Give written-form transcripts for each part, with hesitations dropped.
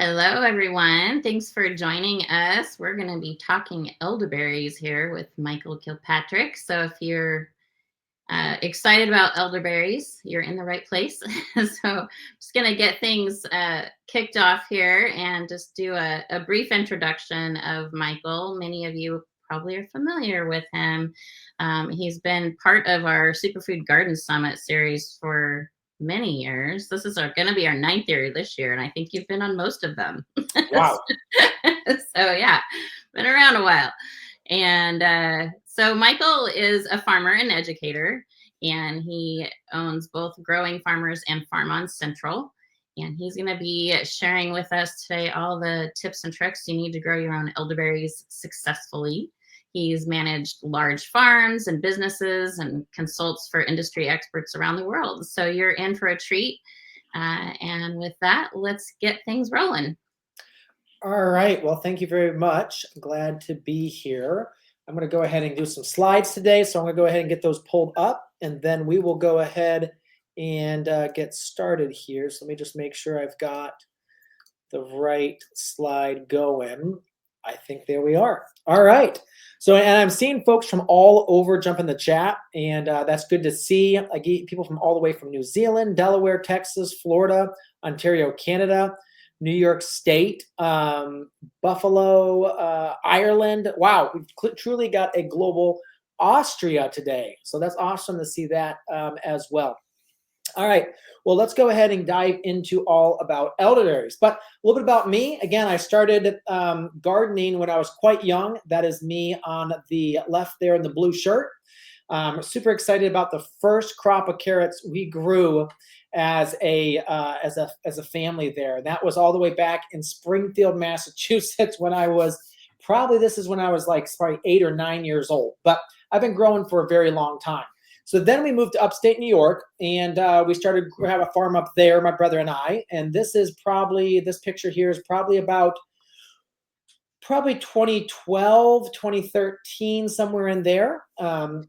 Hello, everyone. Thanks for joining us. We're going to be talking elderberries here with Michael Kilpatrick. So if you're excited about elderberries, you're in the right place. So just going to get things kicked off here and just do a brief introduction of Michael. Many of you probably are familiar with him. He's been part of our Superfood Garden Summit series for many years. This is going to be our ninth year this year, and I think you've been on most of them. Wow. So yeah, been around a while. And so Michael is a farmer and educator, and he owns both Growing Farmers and Farm on Central. And he's going to be sharing with us today all the tips and tricks you need to grow your own elderberries successfully. He's managed large farms and businesses and consults for industry experts around the world. So you're in for a treat. And with that, let's get things rolling. All right. Well, thank you very much. I'm glad to be here. I'm going to go ahead and do some slides today. So I'm going to go ahead and get those pulled up, and then we will go ahead and get started here. So let me just make sure I've got the right slide going. I think there we are. All right. So, and I'm seeing folks from all over jump in the chat, and that's good to see. I get people from all the way from New Zealand, Delaware, Texas, Florida, Ontario, Canada, New York State, Buffalo, Ireland. Wow, we've truly got a global Austria today. So that's awesome to see that as well. All right, well, let's go ahead and dive into all about elderberries. But a little bit about me. Again, I started gardening when I was quite young. That is me on the left there in the blue shirt. Super excited about the first crop of carrots we grew as a family there. And that was all the way back in Springfield, Massachusetts, when I was this is when I was like probably 8 or 9 years old. But I've been growing for a very long time. So then we moved to upstate New York, and we started to have a farm up there, my brother and I. And this picture here is probably 2012, 2013, somewhere in there.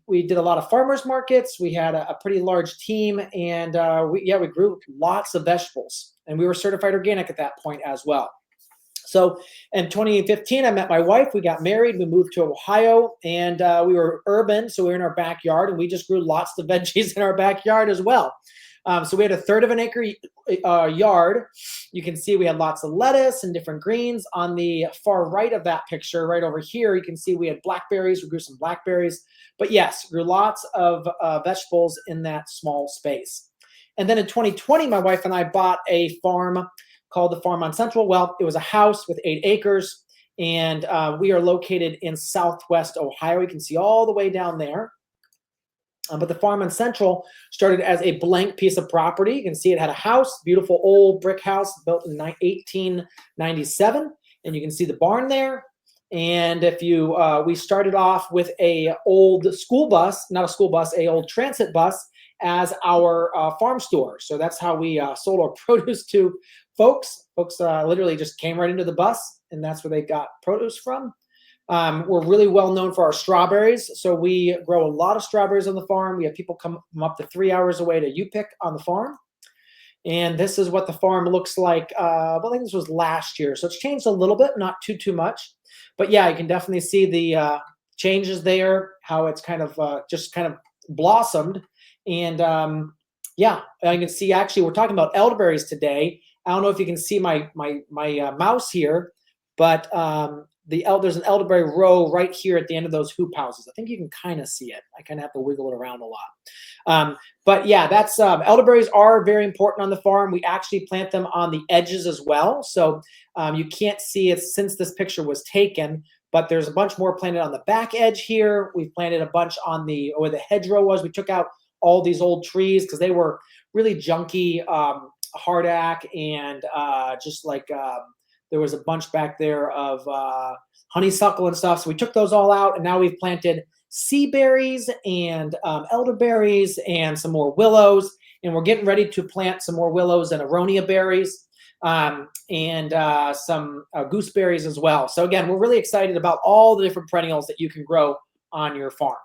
We did a lot of farmers markets. We had a pretty large team, and we grew lots of vegetables. And we were certified organic at that point as well. So in 2015, I met my wife. We got married. We moved to Ohio, and we were urban, so we were in our backyard, and we just grew lots of veggies in our backyard as well. So we had a third of an acre yard. You can see we had lots of lettuce and different greens. On the far right of that picture, right over here, you can see we had blackberries. We grew some blackberries. But yes, grew lots of vegetables in that small space. And then in 2020, my wife and I bought a farm called the Farm on Central. Well, it was a house with 8 acres, and we are located in Southwest Ohio. You can see all the way down there. But the Farm on Central started as a blank piece of property. You can see it had a house, beautiful old brick house built in 1897, and you can see the barn there. And if you, we started off with a old school bus, not a school bus, a old transit bus as our farm store. So that's how we sold our produce to folks. Folks literally just came right into the bus, and that's where they got produce from. We're really well known for our strawberries. So we grow a lot of strawberries on the farm. We have people come up to 3 hours away to U-pick on the farm. And this is what the farm looks like. I think this was last year. So it's changed a little bit, not too much. But yeah, you can definitely see the changes there, how it's kind of just kind of blossomed. And yeah, I can see actually we're talking about elderberries today. I don't know if you can see my mouse here, but there's an elderberry row right here at the end of those hoop houses. I think you can kind of see it. I kind of have to wiggle it around a lot. But yeah, that's elderberries are very important on the farm. We actually plant them on the edges as well. So you can't see it since this picture was taken, but there's a bunch more planted on the back edge here. We've planted a bunch on where the hedgerow was. We took out all these old trees because they were really junky, hardack, and just like there was a bunch back there of honeysuckle and stuff. So we took those all out, and now we've planted sea berries and elderberries and some more willows. And we're getting ready to plant some more willows and aronia berries and some gooseberries as well. So again, we're really excited about all the different perennials that you can grow on your farm.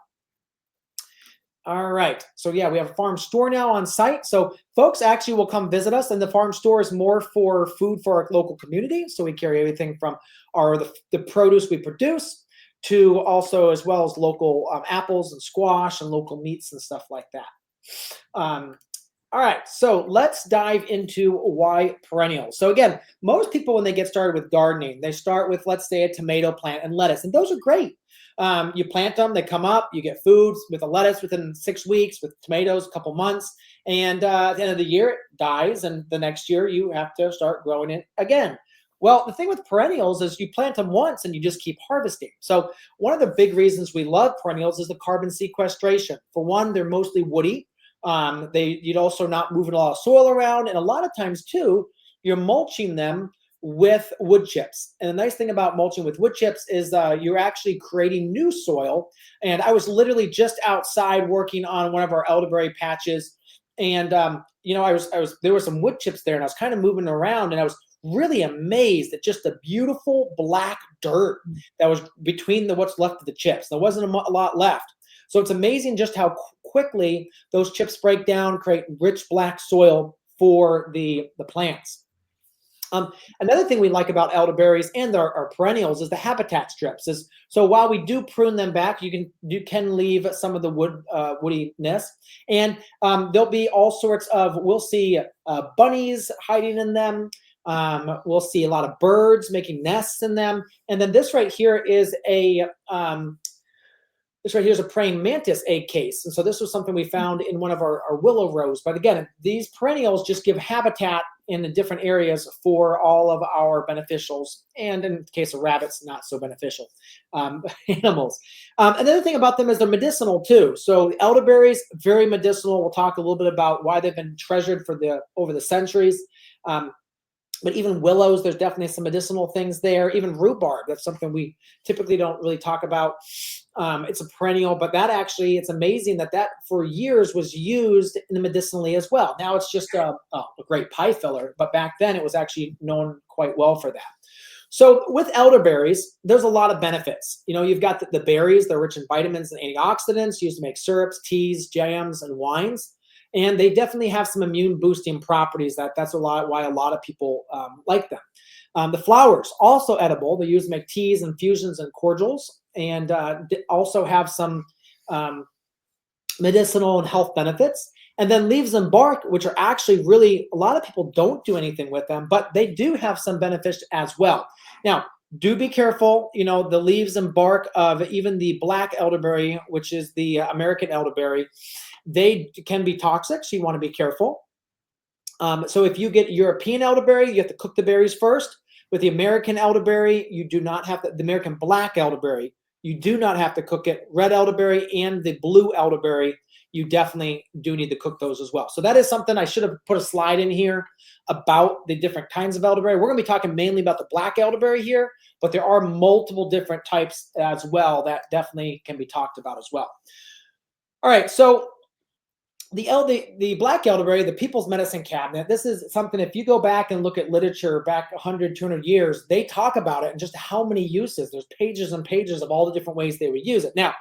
All right. So yeah, we have a farm store now on site. So folks actually will come visit us, and the farm store is more for food for our local community. So we carry everything from the produce we produce to also as well as local apples and squash and local meats and stuff like that. Um, all right, so let's dive into why perennials. So again, most people when they get started with gardening, they start with, let's say, a tomato plant and lettuce, and those are great. You plant them, they come up, you get foods with a lettuce within 6 weeks, with tomatoes a couple months, and at the end of the year it dies, and the next year you have to start growing it again. Well, the thing with perennials is you plant them once and you just keep harvesting. So one of the big reasons we love perennials is the carbon sequestration. For one, they're mostly woody. You'd also not moving a lot of soil around, and a lot of times too, you're mulching them with wood chips. And the nice thing about mulching with wood chips is you're actually creating new soil. And I was literally just outside working on one of our elderberry patches, and there were some wood chips there, and I was kind of moving around, and I was really amazed at just the beautiful black dirt that was between what's left of the chips. There wasn't a lot left. So it's amazing just how quickly those chips break down, create rich black soil for the plants. Another thing we like about elderberries and our perennials is the habitat strips. So while we do prune them back, you can leave some of the woodiness, and there'll be all sorts of. We'll see bunnies hiding in them. We'll see a lot of birds making nests in them, and then this right here is this right here is a praying mantis egg case. And so this was something we found in one of our willow rows. But again, these perennials just give habitat in the different areas for all of our beneficials. And in the case of rabbits, not so beneficial animals. Another thing about them is they're medicinal too. So elderberries, very medicinal. We'll talk a little bit about why they've been treasured over the centuries. But even willows, there's definitely some medicinal things there. Even rhubarb, that's something we typically don't really talk about. It's a perennial, but it's amazing that for years was used medicinally as well. Now it's just a great pie filler, but back then it was actually known quite well for that. So with elderberries, there's a lot of benefits. You've got the berries, they're rich in vitamins and antioxidants, used to make syrups, teas, jams, and wines. And they definitely have some immune boosting properties. That's why a lot of people like them. The flowers, also edible. They're used to make teas, infusions, and cordials, and also have some medicinal and health benefits. And then leaves and bark, which are actually really, a lot of people don't do anything with them, but they do have some benefits as well. Now, do be careful. The leaves and bark of even the black elderberry, which is the American elderberry, they can be toxic, so you want to be careful. So if you get European elderberry, you have to cook the berries first. With the American elderberry, you do not have the American black elderberry, you do not have to cook it. Red elderberry and the blue elderberry, you definitely do need to cook those as well. So that is something I should have put a slide in here about the different kinds of elderberry. We're going to be talking mainly about the black elderberry here, but there are multiple different types as well that definitely can be talked about as well. All right, so the black elderberry, the people's medicine cabinet, this is something, if you go back and look at literature back 100, 200 years, they talk about it and just how many uses. There's pages and pages of all the different ways they would use it. Now,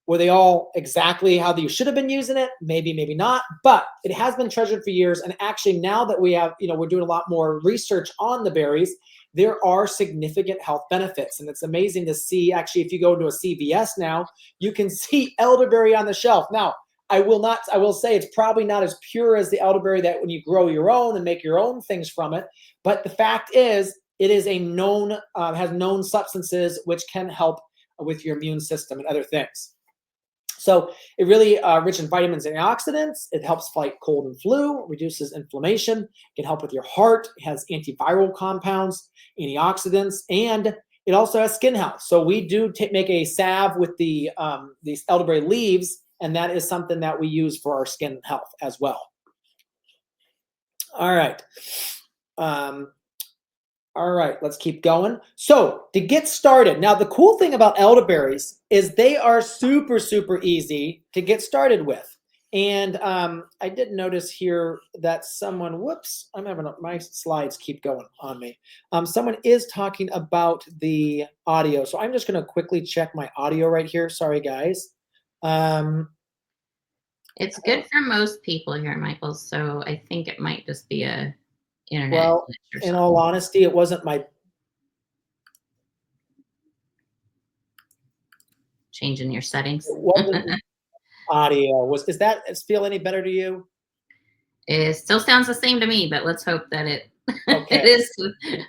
were they all exactly how you should have been using it? Maybe, maybe not, but it has been treasured for years. And actually now that we have, we're doing a lot more research on the berries, there are significant health benefits. And it's amazing to see, actually, if you go into a CVS now, you can see elderberry on the shelf. Now, I will say it's probably not as pure as the elderberry that when you grow your own and make your own things from it. But the fact is, it is has known substances which can help with your immune system and other things. So it really rich in vitamins and antioxidants. It helps fight cold and flu, reduces inflammation, can help with your heart. It has antiviral compounds, antioxidants, and it also has skin health. So we do make a salve with these elderberry leaves, and that is something that we use for our skin health as well. All right. All right, let's keep going. So to get started, now the cool thing about elderberries is they are super, super easy to get started with. And I did notice here that someone, whoops, my slides keep going on me. Someone is talking about the audio. So I'm just gonna quickly check my audio right here. Sorry, guys. It's good for most people here, Michael. So I think it might just be a internet Well, glitch or in something. all honesty, it wasn't my Changing your settings. it wasn't audio. Is that feel any better to you? It still sounds the same to me, but let's hope that it Okay. it is.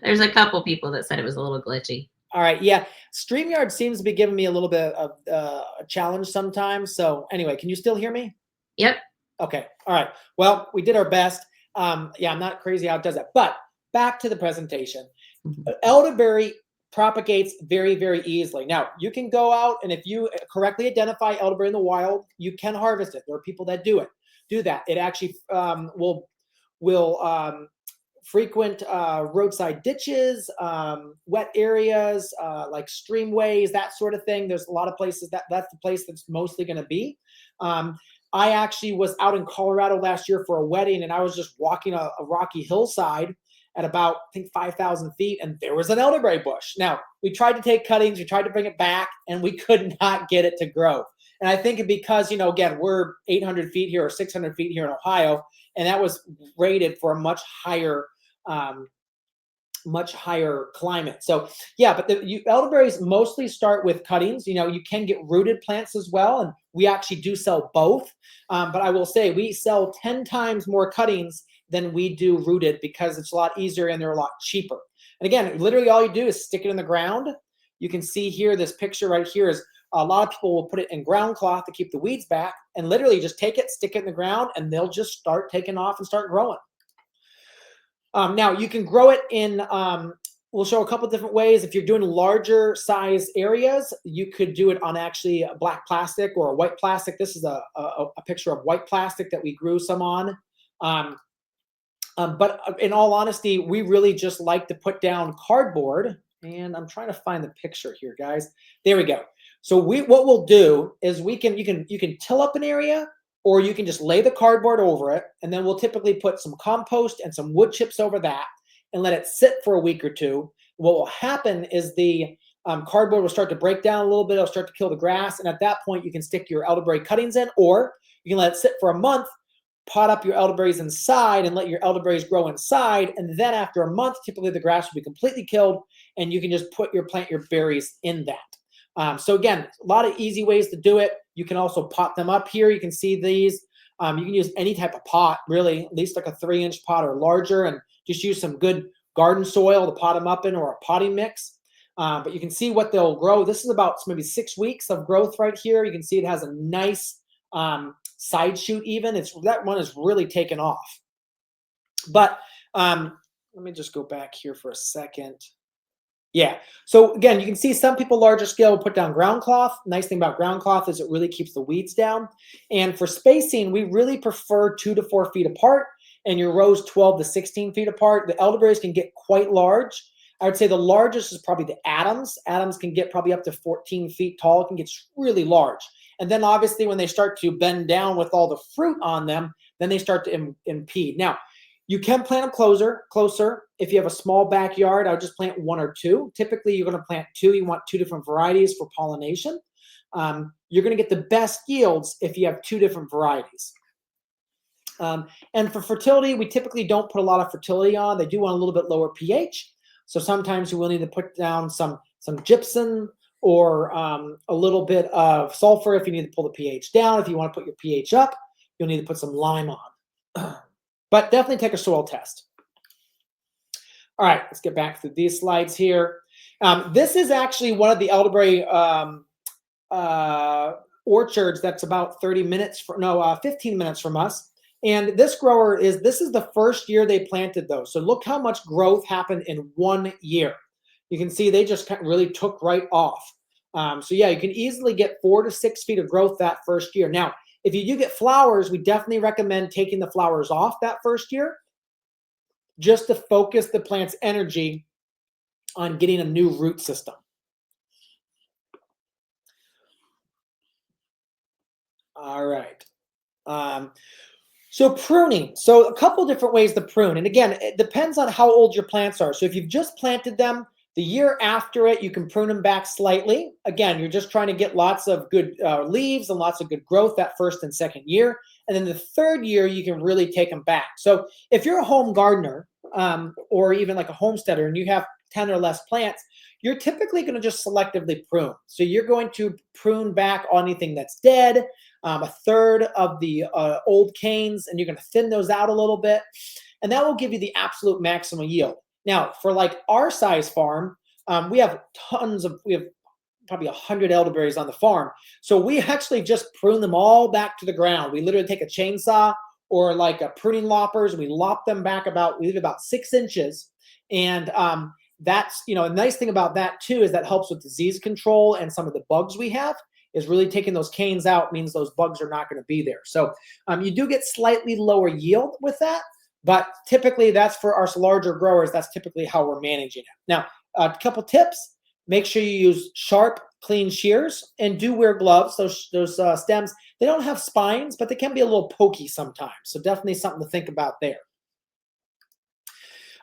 There's a couple people that said it was a little glitchy. All right. Yeah. StreamYard seems to be giving me a little bit of a challenge sometimes. So anyway, can you still hear me? Yep. Okay. All right. Well, we did our best. Yeah, I'm not crazy how it does that. But back to the presentation. Mhm. Elderberry propagates very, very easily. Now, you can go out and if you correctly identify elderberry in the wild, you can harvest it. There are people that do that. It actually will frequent roadside ditches, wet areas like streamways, that sort of thing. There's a lot of places that's the place that's mostly going to be. Um, I actually was out in Colorado last year for a wedding, and I was just walking a rocky hillside at about, I think, 5,000 feet, and there was an elderberry bush. Now, we tried to take cuttings, we tried to bring it back, and we could not get it to grow. And I think because, again, we're 800 feet here or 600 feet here in Ohio, and that was rated for a um, much higher climate. So yeah, but elderberries mostly start with cuttings. You can get rooted plants as well, and we actually do sell both. But I will say we sell 10 times more cuttings than we do rooted because it's a lot easier and they're a lot cheaper. And again, literally all you do is stick it in the ground. You can see here, this picture right here is a lot of people will put it in ground cloth to keep the weeds back and literally just take it, stick it in the ground, and they'll just start taking off and start growing. Now you can grow it in, we'll show a couple different ways. If you're doing larger size areas, you could do it on actually a black plastic or a white plastic. This is a picture of white plastic that we grew some on. But in all honesty, we really just like to put down cardboard. And I'm trying to find the picture here, guys. There we go. So what we'll do is you can till up an area, or you can just lay the cardboard over it, and then we'll typically put some compost and some wood chips over that and let it sit for a week or two. What will happen is the cardboard will start to break down a little bit. It'll start to kill the grass, and at that point, you can stick your elderberry cuttings in, or you can let it sit for a month, pot up your elderberries inside and let your elderberries grow inside. And then after a month, typically the grass will be completely killed and you can just plant your berries in that. So again, a lot of easy ways to do it. You can also pot them up here. You can see these. You can use any type of pot, really, at least like a 3-inch pot or larger, and just use some good garden soil to pot them up in, or a potting mix. But you can see what they'll grow. This is about maybe 6 weeks of growth right here. You can see it has a nice side shoot even. That one is really taken off. But let me just go back here for a second. Yeah. So again, you can see some people larger scale will put down ground cloth. Nice thing about ground cloth is it really keeps the weeds down. And for spacing, we really prefer 2 to 4 feet apart, and your rows 12 to 16 feet apart. The elderberries can get quite large. I would say the largest is probably the Adams. Adams can get probably up to 14 feet tall. It can get really large. And then obviously when they start to bend down with all the fruit on them, then they start to impede. Now, you can plant them closer. If you have a small backyard, I would just plant 1 or 2. Typically, you're going to plant 2. You want 2 different varieties for pollination. You're going to get the best yields if you have 2 different varieties. And for fertility, we typically don't put a lot of fertility on. They do want a little bit lower pH. So sometimes you will need to put down some gypsum or a little bit of sulfur if you need to pull the pH down. If you want to put your pH up, you'll need to put some lime on. But definitely take a soil test. All right, let's get back to these slides here. This is actually one of the elderberry orchards that's about 15 minutes from us. And this is the first year they planted those. So look how much growth happened in 1 year. You can see they just really took right off. So yeah, you can easily get 4 to 6 feet of growth that first year. Now, if you do get flowers, we definitely recommend taking the flowers off that first year just to focus the plant's energy on getting a new root system. All right. So pruning. So a couple different ways to prune. And again, it depends on how old your plants are. So if you've just planted them, the year after it, you can prune them back slightly. Again, you're just trying to get lots of good leaves and lots of good growth that first and second year. And then the third year, you can really take them back. So if you're a home gardener or even like a homesteader and you have 10 or less plants, you're typically going to just selectively prune. So you're going to prune back on anything that's dead, a third of the old canes, and you're going to thin those out a little bit. And that will give you the absolute maximum yield. Now, for like our size farm, we have probably 100 elderberries on the farm. So we actually just prune them all back to the ground. We literally take a chainsaw or like a pruning loppers, and we lop them back we leave about 6 inches. And that's, a nice thing about that too, is that helps with disease control and some of the bugs we have. Is really taking those canes out means those bugs are not going to be there. So you do get slightly lower yield with that, but typically that's for our larger growers. That's typically how we're managing it. Now, a couple tips. Make sure you use sharp, clean shears, and do wear gloves. Those stems, they don't have spines, but they can be a little pokey sometimes. So definitely something to think about there.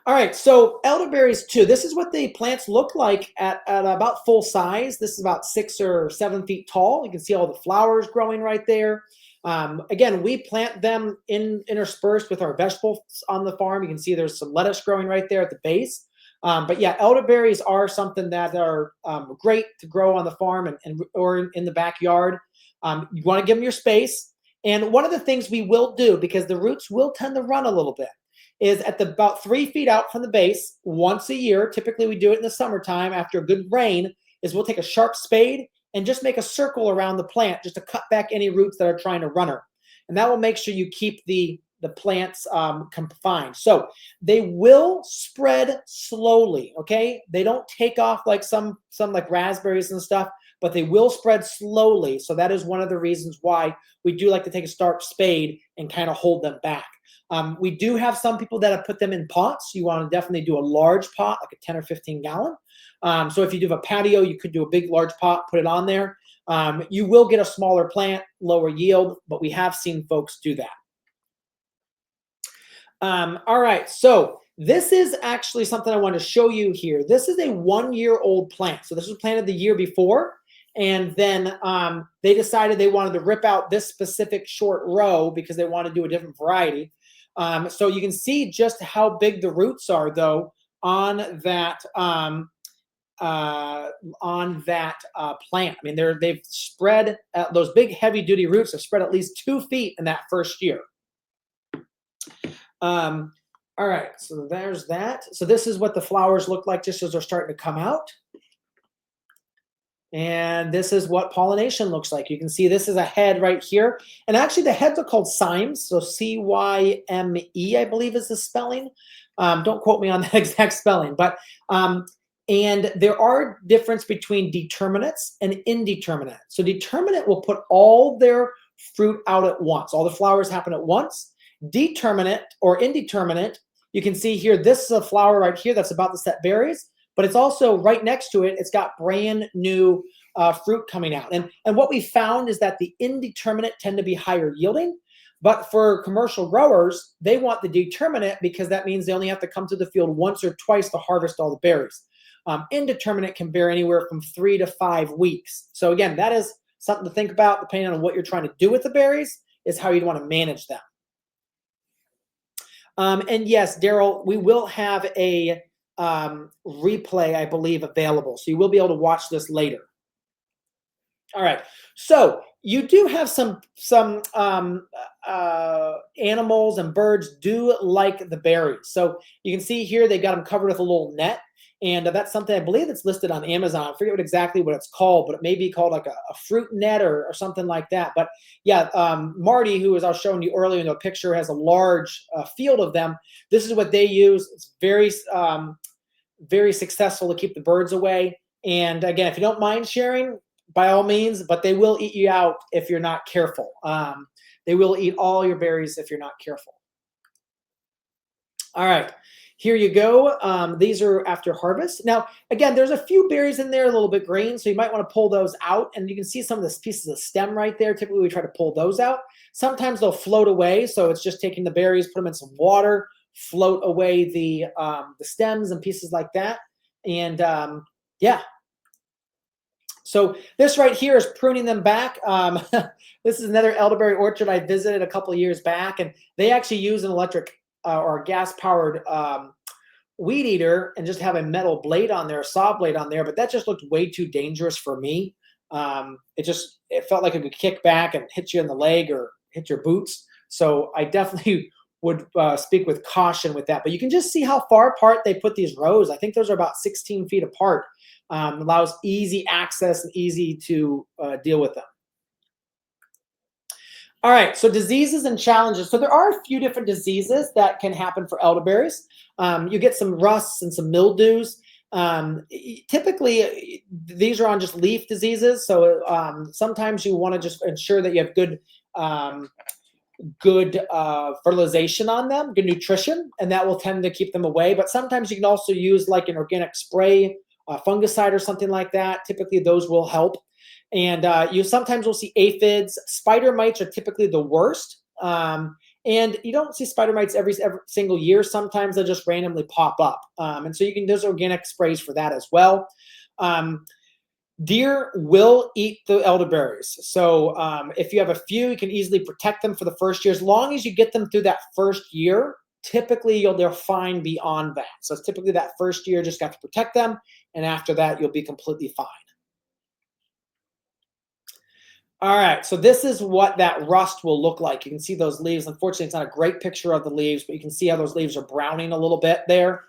All right, so elderberries too. This is what the plants look like at about full size. This is about 6 or 7 feet tall. You can see all the flowers growing right there. Again, we plant them interspersed with our vegetables on the farm. You can see there's some lettuce growing right there at the base. But yeah, elderberries are something that are great to grow on the farm or in the backyard. You want to give them your space. And one of the things we will do, because the roots will tend to run a little bit, is at about 3 feet out from the base, once a year, typically we do it in the summertime after a good rain, is we'll take a sharp spade and just make a circle around the plant just to cut back any roots that are trying to run her. And that will make sure you keep the plants confined. So they will spread slowly, okay? They don't take off like some like raspberries and stuff, but they will spread slowly. So that is one of the reasons why we do like to take a sharp spade and kind of hold them back. We do have some people that have put them in pots. You want to definitely do a large pot, like a 10 or 15 gallon. So if you do have a patio, you could do a big, large pot, put it on there. You will get a smaller plant, lower yield, but we have seen folks do that. All right, so this is actually something I want to show you here. This is a 1-year-old plant. So this was planted the year before, and then they decided they wanted to rip out this specific short row because they want to do a different variety. So you can see just how big the roots are, though, on that plant. I mean, they've spread, those big heavy-duty roots have spread at least 2 feet in that first year. All right, so there's that. So this is what the flowers look like just as they're starting to come out. And this is what pollination looks like. You can see this is a head right here. And actually the heads are called cymes. So C-Y-M-E, I believe is the spelling. Don't quote me on that exact spelling. But and there are difference between determinates and indeterminate. So determinate will put all their fruit out at once. All the flowers happen at once. Determinate or indeterminate, you can see here, this is a flower right here that's about to set berries, but it's also right next to it, it's got brand new fruit coming out. And what we found is that the indeterminate tend to be higher yielding, but for commercial growers, they want the determinate because that means they only have to come to the field once or twice to harvest all the berries. Indeterminate can bear anywhere from 3 to 5 weeks. So again, that is something to think about depending on what you're trying to do with the berries, is how you'd want to manage them. And yes, Daryl, we will have a replay, I believe, available. So you will be able to watch this later. All right. So you do have some animals and birds do like the berries. So you can see here, they got them covered with a little net. And that's something I believe that's listed on Amazon. I forget exactly what it's called, but it may be called like a fruit net or something like that. But yeah, Marty, who I was showing you earlier in the picture, has a large field of them. This is what they use. It's very, very successful to keep the birds away. And again, if you don't mind sharing, by all means, but they will eat you out if you're not careful. They will eat all your berries if you're not careful. All right. Here you go. These are after harvest. Now, again, there's a few berries in there, a little bit green, so you might want to pull those out. And you can see some of the pieces of stem right there. Typically, we try to pull those out. Sometimes they'll float away, so it's just taking the berries, put them in some water, float away the stems and pieces like that. And yeah. So this right here is pruning them back. This is another elderberry orchard I visited a couple of years back, and they actually use an electric or gas-powered weed eater and just have a metal blade on there, a saw blade on there, but that just looked way too dangerous for me. It felt like it could kick back and hit you in the leg or hit your boots. So I definitely would speak with caution with that. But you can just see how far apart they put these rows. I think those are about 16 feet apart. Allows easy access and easy to deal with them. All right, so diseases and challenges. So there are a few different diseases that can happen for elderberries. You get some rusts and some mildews. Typically, these are on just leaf diseases. So sometimes you want to just ensure that you have good fertilization on them, good nutrition, and that will tend to keep them away. But sometimes you can also use like an organic spray, fungicide or something like that. Typically, those will help. And you sometimes will see aphids. Spider mites are typically the worst. And you don't see spider mites every single year. Sometimes they'll just randomly pop up. And so there's organic sprays for that as well. Deer will eat the elderberries. So if you have a few, you can easily protect them for the first year. As long as you get them through that first year, typically they're fine beyond that. So it's typically that first year, just got to protect them. And after that, you'll be completely fine. All right, so this is what that rust will look like. You can see those leaves. Unfortunately, it's not a great picture of the leaves, but you can see how those leaves are browning a little bit there.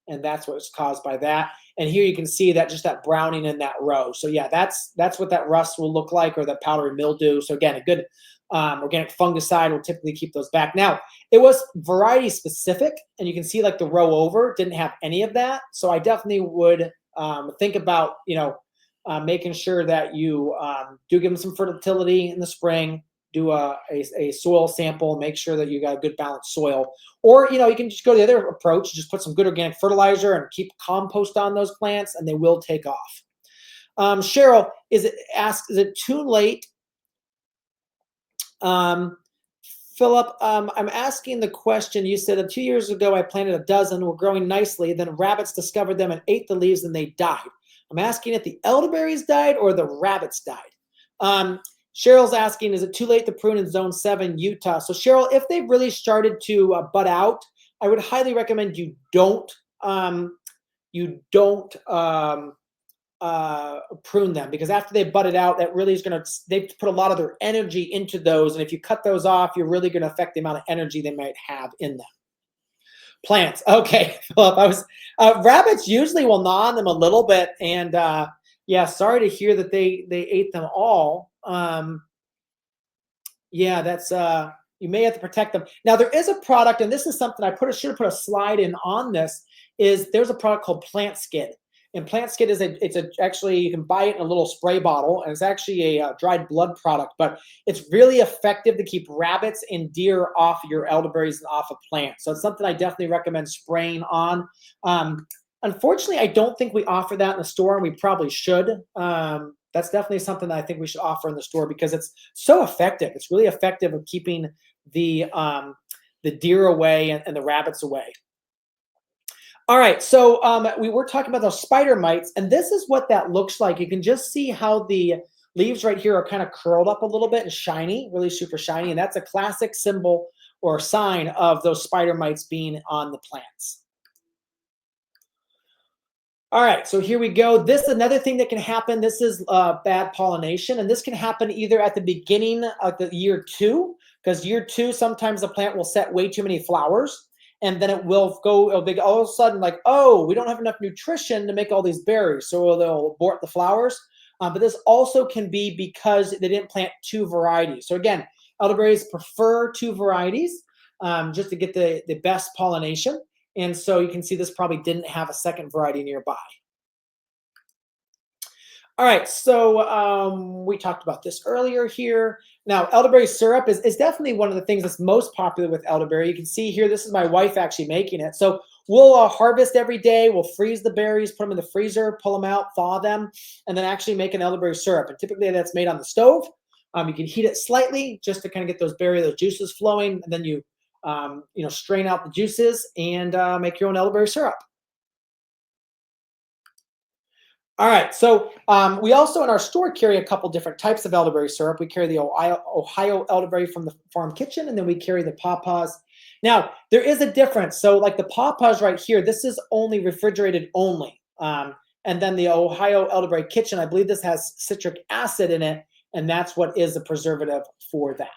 And that's what's caused by that. And here you can see that just that browning in that row. So yeah, that's what that rust will look like, or the powdery mildew. So again, a good organic fungicide will typically keep those back. Now, it was variety specific, and you can see like the row over didn't have any of that. So I definitely would think about, making sure that you do give them some fertility in the spring, do a soil sample, make sure that you got a good balanced soil. Or, you can just go the other approach, just put some good organic fertilizer and keep compost on those plants, and they will take off. Cheryl is it too late? Philip, I'm asking the question. You said 2 years ago I planted a dozen, were growing nicely. Then rabbits discovered them and ate the leaves, and they died. I'm asking if the elderberries died or the rabbits died. Cheryl's asking, is it too late to prune in Zone 7, Utah? So Cheryl, if they've really started to bud out, I would highly recommend you don't prune them, because after they budded out, that really is they put a lot of their energy into those. And if you cut those off, you're really going to affect the amount of energy they might have in them. Plants. Okay, Philip, rabbits usually will gnaw on them a little bit, and yeah, sorry to hear that they ate them all. Yeah, that's you may have to protect them. Now there is a product, and this is something I should have put a slide in on this. There's a product called Plant Skid. And Plant Skid is actually, you can buy it in a little spray bottle, and it's actually a dried blood product, but it's really effective to keep rabbits and deer off your elderberries and off of plants. So it's something I definitely recommend spraying on. Unfortunately, I don't think we offer that in the store, and we probably should. That's definitely something that I think we should offer in the store, because it's so effective. It's really effective of keeping the deer away and the rabbits away. All right, so we were talking about those spider mites, and this is what that looks like. You can just see how the leaves right here are kind of curled up a little bit and shiny, really super shiny, and that's a classic symbol or sign of those spider mites being on the plants. All right, so here we go. This is another thing that can happen. This is bad pollination, and this can happen either at the beginning of the year 2, because year 2, sometimes the plant will set way too many flowers, and then it'll be all of a sudden like, oh, we don't have enough nutrition to make all these berries, so they'll abort the flowers. But this also can be because they didn't plant 2 varieties. So again, elderberries prefer 2 varieties just to get the best pollination. And so you can see this probably didn't have a second variety nearby. All right, so we talked about this earlier here. Now, elderberry syrup is definitely one of the things that's most popular with elderberry. You can see here, this is my wife actually making it. So we'll harvest every day. We'll freeze the berries, put them in the freezer, pull them out, thaw them, and then actually make an elderberry syrup. And typically that's made on the stove. You can heat it slightly just to kind of get those juices flowing, and then you strain out the juices and make your own elderberry syrup. All right, so we also in our store carry a couple different types of elderberry syrup. We carry the Ohio elderberry from the farm kitchen, and then we carry the pawpaws. Now, there is a difference. So, like the pawpaws right here, this is only refrigerated only. And then the Ohio elderberry kitchen, I believe this has citric acid in it, and that's what is the preservative for that.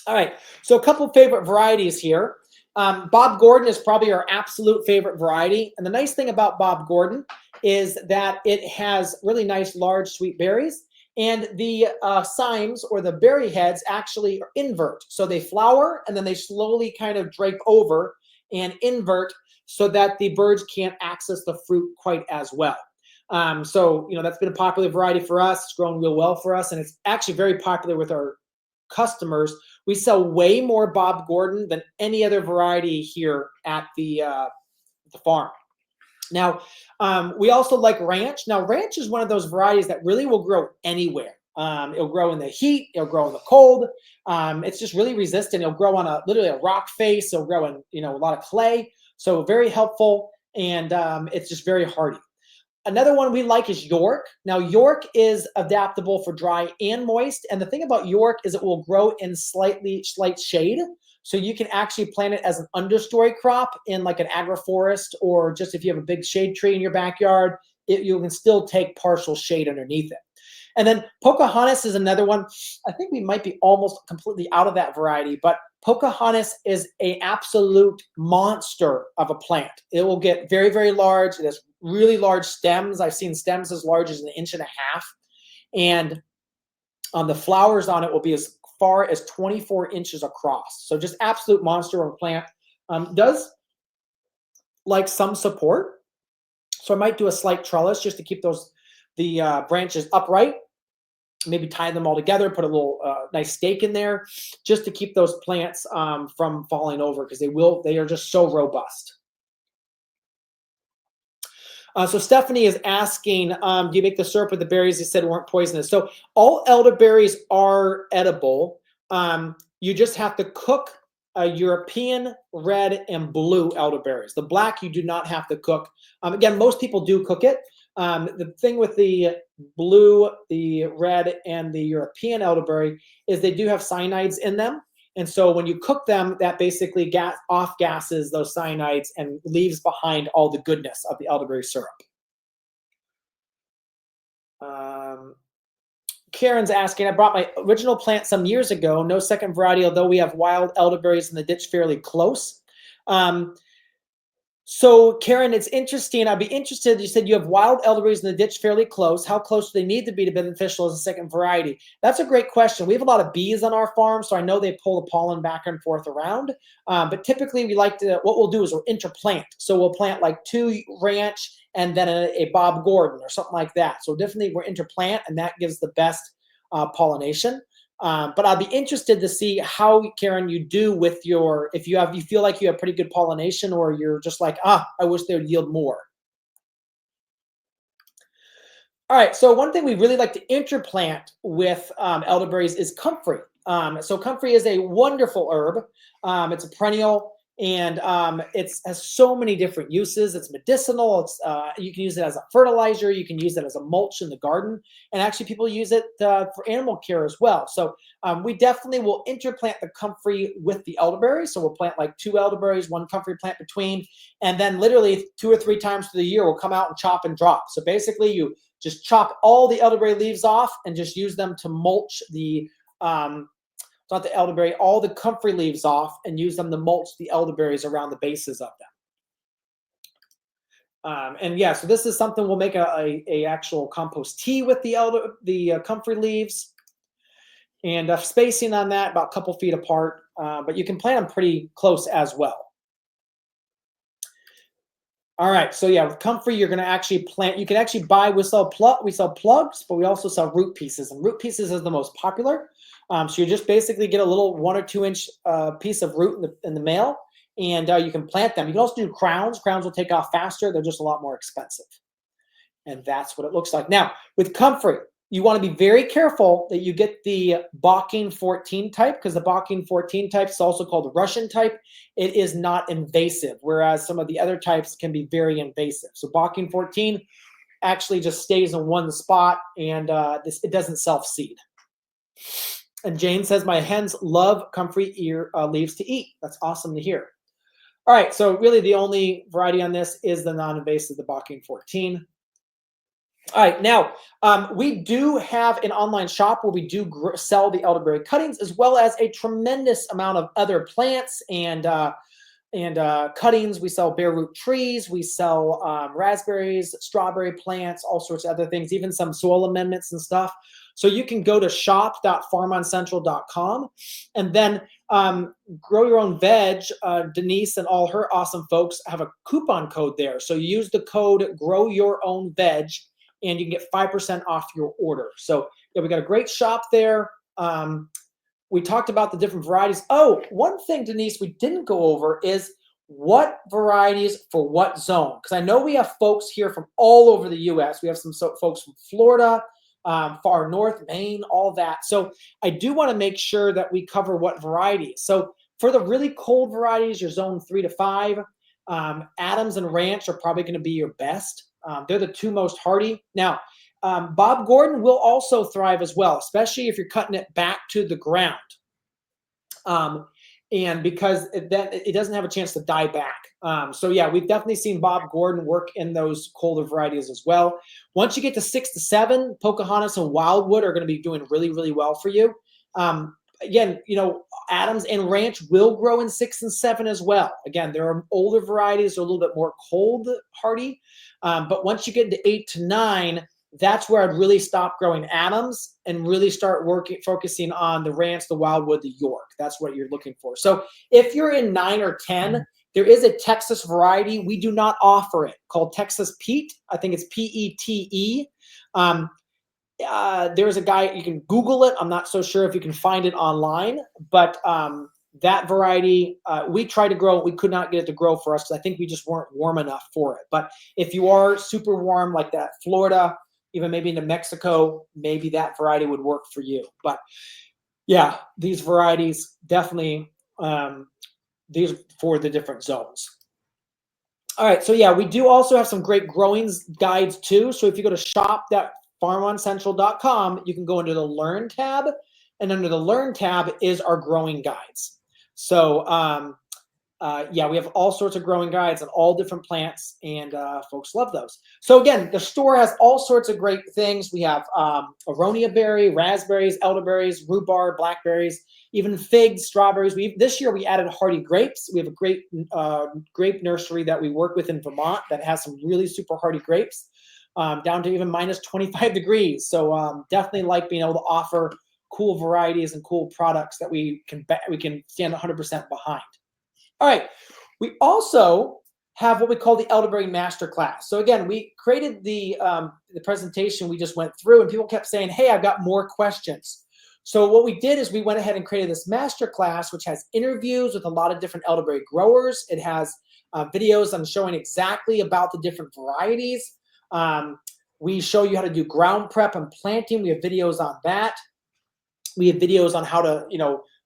All right, so a couple favorite varieties here. Bob Gordon is probably our absolute favorite variety. And the nice thing about Bob Gordon is that it has really nice, large, sweet berries. And the cymes or the berry heads actually invert. So they flower and then they slowly kind of drape over and invert so that the birds can't access the fruit quite as well. So, that's been a popular variety for us. It's grown real well for us. And it's actually very popular with our customers. We sell way more Bob Gordon than any other variety here at the farm. Now, we also like Ranch. Now, Ranch is one of those varieties that really will grow anywhere. It'll grow in the heat. It'll grow in the cold. It's just really resistant. It'll grow on literally a rock face. It'll grow in a lot of clay. So very helpful, and it's just very hardy. Another one we like is York. Now, York is adaptable for dry and moist. And the thing about York is it will grow in slight shade. So you can actually plant it as an understory crop in like an agroforest, or just if you have a big shade tree in your backyard, you can still take partial shade underneath it. And then Pocahontas is another one. I think we might be almost completely out of that variety, but Pocahontas is an absolute monster of a plant. It will get very, very large. It has really large stems. I've seen stems as large as 1.5 inches. And the flowers on it will be as far as 24 inches across. So just absolute monster of a plant. Does like some support. So I might do a slight trellis just to keep the branches upright. Maybe tie them all together, put a little nice stake in there just to keep those plants from falling over, because they are just so robust. So Stephanie is asking, do you make the syrup with the berries you said weren't poisonous? So all elderberries are edible. You just have to cook European, red, and blue elderberries. The black you do not have to cook. Again, most people do cook it. The thing with the blue, the red, and the European elderberry is they do have cyanides in them. And so when you cook them, that basically off-gasses those cyanides and leaves behind all the goodness of the elderberry syrup. Karen's asking, I brought my original plant some years ago, no second variety, although we have wild elderberries in the ditch fairly close. So Karen, it's interesting. I'd be interested. You said you have wild elderberries in the ditch fairly close. How close do they need to be beneficial as a second variety? That's a great question. We have a lot of bees on our farm, so I know they pull the pollen back and forth around. But typically we like to, what we'll do is we'll interplant. So we'll plant like 2 Ranch and then a Bob Gordon or something like that. So definitely we're interplant, and that gives the best pollination. But I'd be interested to see how, Karen, you do with if you feel like you have pretty good pollination, or you're just like, I wish they would yield more. All right, so one thing we really like to interplant with elderberries is comfrey. So comfrey is a wonderful herb. It's a perennial, and it has so many different uses. It's medicinal. You can use it as a fertilizer. You can use it as a mulch in the garden. And actually people use it for animal care as well. So we definitely will interplant the comfrey with the elderberry. So we'll plant like 2 elderberries, 1 comfrey plant between, and then literally 2 or 3 times through the year we'll come out and chop and drop. So basically you just chop all the elderberry leaves off and just use them to mulch the not the elderberry, all the comfrey leaves off, and use them to mulch the elderberries around the bases of them. And yeah, so this is something we'll make a actual compost tea with the comfrey leaves, and spacing on that about a couple feet apart. But you can plant them pretty close as well. All right, so yeah, with comfrey, you're going to actually plant. You can actually buy. We sell plugs, but we also sell root pieces, and root pieces is the most popular. So you just basically get a little 1 or 2 inch piece of root in the mail, and you can plant them. You can also do crowns. Crowns will take off faster. They're just a lot more expensive. And that's what it looks like. Now, with comfrey, You want to be very careful that you get the Bocking 14 type, because the Bocking 14 type is also called the Russian type. It is not invasive, whereas some of the other types can be very invasive. So Bocking 14 actually just stays in one spot, and it doesn't self-seed. And Jane says, my hens love comfrey leaves to eat. That's awesome to hear. All right, so really the only variety on this is the non-invasive, the Bocking 14. All right, now we do have an online shop where we do sell the elderberry cuttings, as well as a tremendous amount of other plants and cuttings. We sell bare root trees. We sell raspberries, strawberry plants, all sorts of other things, even some soil amendments and stuff. So you can go to shop.farmoncentral.com and then grow your own veg. Denise and all her awesome folks have a coupon code there. So you use the code grow your own veg and you can get 5% off your order. So yeah, we got a great shop there. We talked about the different varieties. Oh, one thing, Denise, we didn't go over is what varieties for what zone. Because I know we have folks here from all over the U.S. We have some folks from Florida, far north, Maine, all that. So I do want to make sure that we cover what varieties. So for the really cold varieties, your zone 3 to 5, Adams and Ranch are probably going to be your best. They're the two most hardy. Now, Bob Gordon will also thrive as well, especially if you're cutting it back to the ground. And because it doesn't have a chance to die back. So yeah, we've definitely seen Bob Gordon work in those colder varieties as well. Once you get to 6 to 7, Pocahontas and Wildwood are going to be doing really, really well for you. Again, you know, Adams and Ranch will grow in 6 and 7 as well. Again, there are older varieties, they're a little bit more cold hardy. But once you get into 8 to 9, that's where I'd really stop growing Adams and really start focusing on the Ranch, the Wildwood, the York. That's what you're looking for. So if you're in 9 or 10, there is a Texas variety. We do not offer it, called Texas Pete. I think it's P-E-T-E. There's a guy, you can Google it. I'm not so sure if you can find it online, but that variety, we tried to grow. We could not get it to grow for us because I think we just weren't warm enough for it. But if you are super warm like that, Florida, even maybe into Mexico, maybe that variety would work for you. But yeah, these varieties definitely, these for the different zones. All right, so yeah, we do also have some great growing guides too. So if you go to shop.farmoncentral.com, you can go into the Learn tab, and under the Learn tab is our growing guides. So yeah, we have all sorts of growing guides on all different plants, and folks love those. So again, the store has all sorts of great things. We have aronia berry, raspberries, elderberries, rhubarb, blackberries, even figs, strawberries. This year we added hardy grapes. We have a great grape nursery that we work with in Vermont that has some really super hardy grapes, down to even minus 25 degrees. So definitely like being able to offer cool varieties and cool products that we can stand 100% behind. All right, we also have what we call the Elderberry Masterclass. So again, we created the presentation we just went through, and people kept saying, hey, I've got more questions. So what we did is we went ahead and created this masterclass, which has interviews with a lot of different elderberry growers. It has videos on showing exactly about the different varieties. We show you how to do ground prep and planting. We have videos on that. We have videos on how to,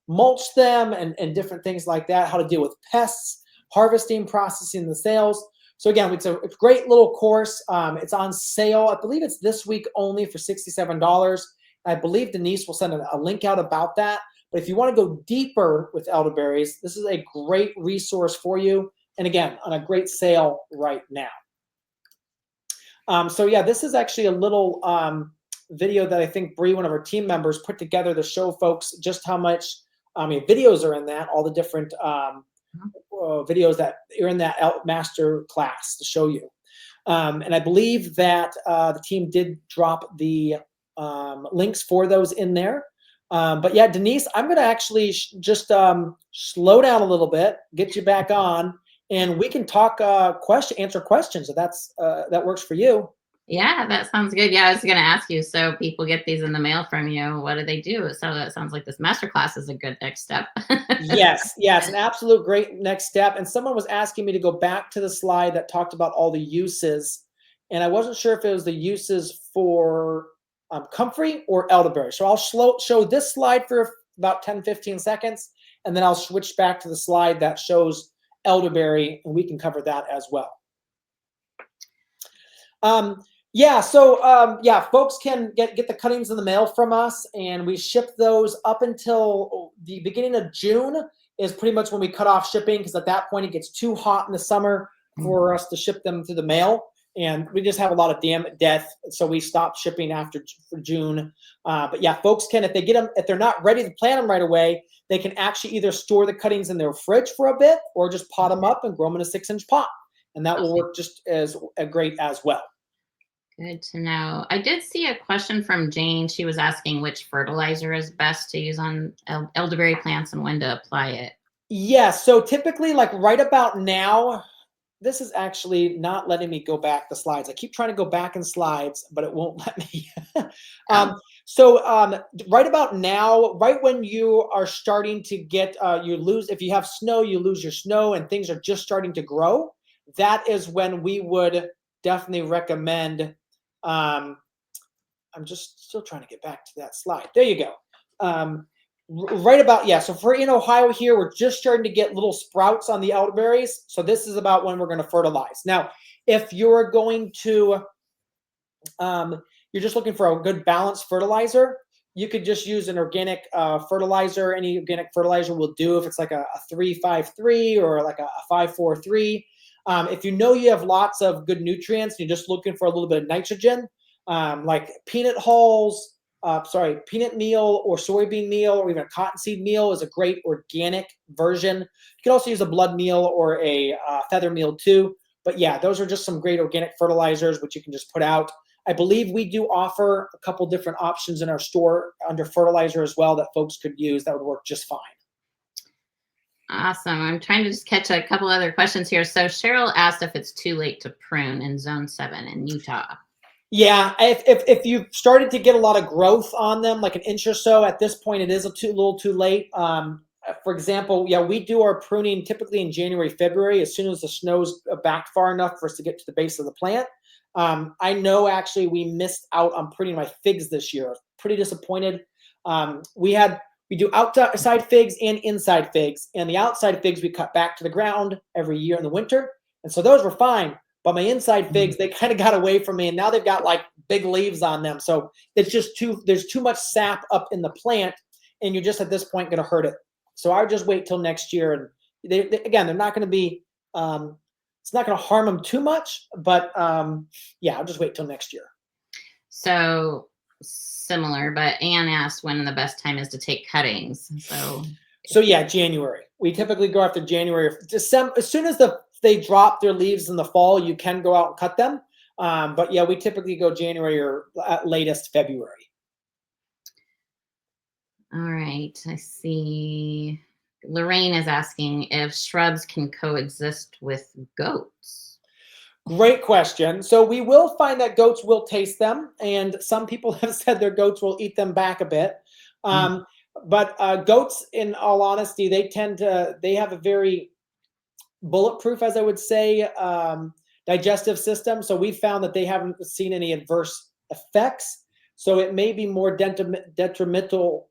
mulch them and different things like that, how to deal with pests, harvesting, processing, the sales. So again, it's a great little course. It's on sale. I believe it's this week only for $67. I believe Denise will send a link out about that. But if you want to go deeper with elderberries, this is a great resource for you. And again, on a great sale right now. So yeah, this is actually a little video that I think Bree, one of our team members, put together to show folks just how much videos are in that, all the different videos that are in that master class to show you. And I believe that the team did drop the links for those in there. But yeah, Denise, I'm going to actually just slow down a little bit, get you back on, and we can talk, answer questions if that works for you. Yeah, that sounds good. Yeah, I was going to ask you, so people get these in the mail from you, what do they do? So that sounds like this masterclass is a good next step. Yes, an absolute great next step. And someone was asking me to go back to the slide that talked about all the uses. And I wasn't sure if it was the uses for comfrey or elderberry. So I'll show this slide for about 10, 15 seconds, and then I'll switch back to the slide that shows elderberry, and we can cover that as well. Yeah, so yeah, folks can get the cuttings in the mail from us, and we ship those up until the beginning of June is pretty much when we cut off shipping, because at that point it gets too hot in the summer for us to ship them through the mail, and we just have a lot of death, so we stop shipping for June. But yeah, folks can, if they get them, if they're not ready to plant them right away, they can actually either store the cuttings in their fridge for a bit, or just pot them up and grow them in a 6-inch pot, and that will work just as great as well. Good to know. I did see a question from Jane. She was asking which fertilizer is best to use on elderberry plants and when to apply it. Yeah, so typically, like right about now, this is actually not letting me go back the slides. I keep trying to go back in slides, but it won't let me. Right about now, right when you are starting to get, if you have snow, you lose your snow and things are just starting to grow. That is when we would definitely recommend, I'm just still trying to get back to that slide. There you go. Right about, yeah, so for in Ohio here, we're just starting to get little sprouts on the elderberries. So this is about when we're going to fertilize. Now, if you're going to, you're just looking for a good balanced fertilizer, you could just use an organic fertilizer. Any organic fertilizer will do if it's like a 3-5-3 or like a 5-4-3. If you know you have lots of good nutrients, you're just looking for a little bit of nitrogen, like peanut hulls, peanut meal or soybean meal or even a cottonseed meal is a great organic version. You can also use a blood meal or a feather meal too. But yeah, those are just some great organic fertilizers which you can just put out. I believe we do offer a couple different options in our store under fertilizer as well that folks could use that would work just fine. Awesome. I'm trying to just catch a couple other questions here. So Cheryl asked if it's too late to prune in Zone 7 in Utah. Yeah, if you've started to get a lot of growth on them, like an inch or so, at this point it is a little too late. For example, yeah, we do our pruning typically in January, February, as soon as the snow's back far enough for us to get to the base of the plant. I know actually we missed out on pruning my figs this year. Pretty disappointed. We do outside figs and inside figs, and the outside figs we cut back to the ground every year in the winter, and so those were fine. But my inside figs, they kind of got away from me, and now they've got like big leaves on them. So it's just there's too much sap up in the plant, and you're just at this point going to hurt it. So I would just wait till next year. And again, they're not going to be, it's not going to harm them too much, but yeah, I'll just wait till next year. So similar, but Anne asked when the best time is to take cuttings. So yeah, January. We typically go after January or December. As soon as they drop their leaves in the fall, you can go out and cut them. But yeah, we typically go January or at latest February. All right. I see. Lorraine is asking if shrubs can coexist with goats. Great question. So we will find that goats will taste them, and some people have said their goats will eat them back a bit. But goats, in all honesty, they have a very bulletproof, as I would say, digestive system. So we found that they haven't seen any adverse effects. So it may be more detrimental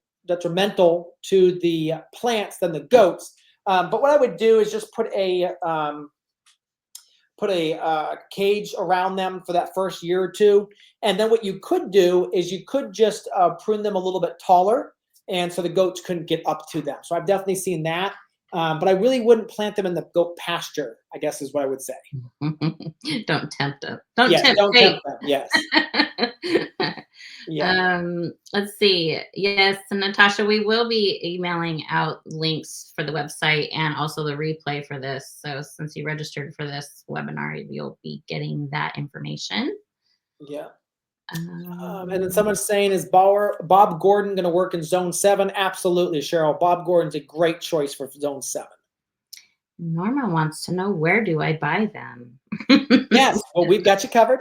to the plants than the goats. But what I would do is just put a cage around them for that first year or two. And then what you could do is you could just prune them a little bit taller, and so the goats couldn't get up to them. So I've definitely seen that. But I really wouldn't plant them in the goat pasture, I guess is what I would say. Don't tempt them. Don't tempt them. Yes. Yeah. Let's see. Yes, Natasha, we will be emailing out links for the website and also the replay for this. So since you registered for this webinar, you'll be getting that information. Yeah. And then someone's saying, is Bob Gordon going to work in Zone 7? Absolutely, Cheryl. Bob Gordon's a great choice for Zone 7. Norma wants to know, where do I buy them? Yes, well, we've got you covered.